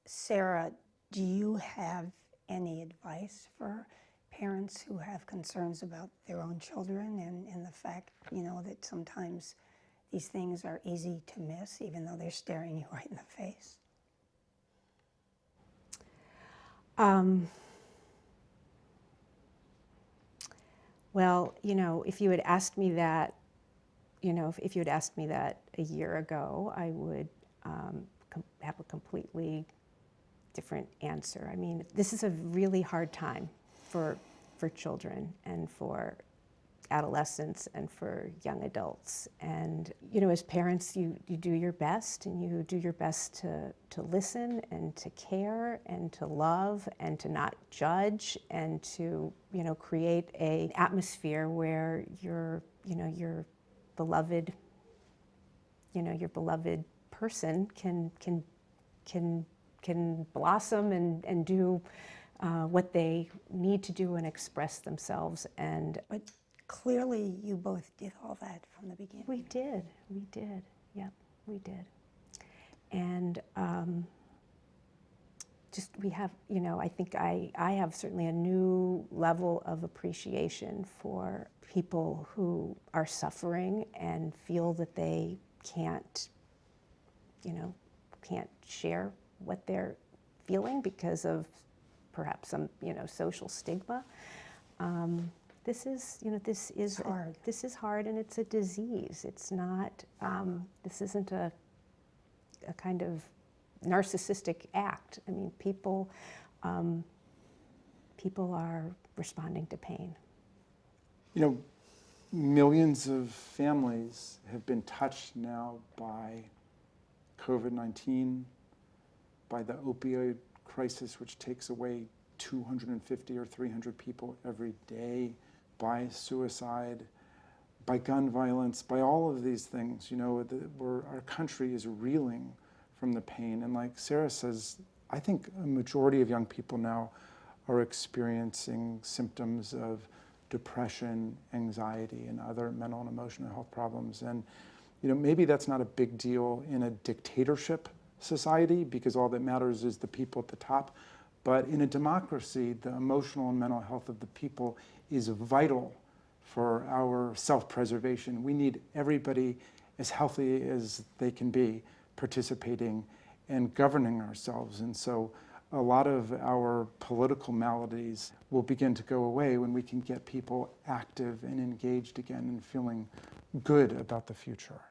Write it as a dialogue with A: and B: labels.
A: Sarah, do you have any advice for parents who have concerns about their own children and the fact, that sometimes these things are easy to miss even though they're staring you right in the face?
B: Well, if you had asked me that, if you had asked me that a year ago, I would have a completely different answer. I mean, this is a really hard time for children and for adolescents and for young adults. And, as parents, you do your best, and you do your best to listen and to care and to love and to not judge and to, create an atmosphere where your beloved, your beloved person can blossom and do what they need to do and express themselves.
A: But clearly you both did all that from the beginning.
B: We did, yep, we did. And we have, I think I have certainly a new level of appreciation for people who are suffering and feel that they can't share what they're feeling because of perhaps some, social stigma. This is
A: hard.
B: This is hard, and it's a disease. It's not. This isn't a kind of narcissistic act. I mean, people are responding to pain.
C: Millions of families have been touched now by COVID-19, by the opioid crisis, which takes away 250 or 300 people every day, by suicide, by gun violence, by all of these things, where our country is reeling from the pain. And like Sarah says, I think a majority of young people now are experiencing symptoms of depression, anxiety, and other mental and emotional health problems. And maybe that's not a big deal in a dictatorship society because all that matters is the people at the top. But in a democracy, the emotional and mental health of the people is vital for our self-preservation. We need everybody as healthy as they can be participating and governing ourselves. And so a lot of our political maladies will begin to go away when we can get people active and engaged again and feeling good about the future.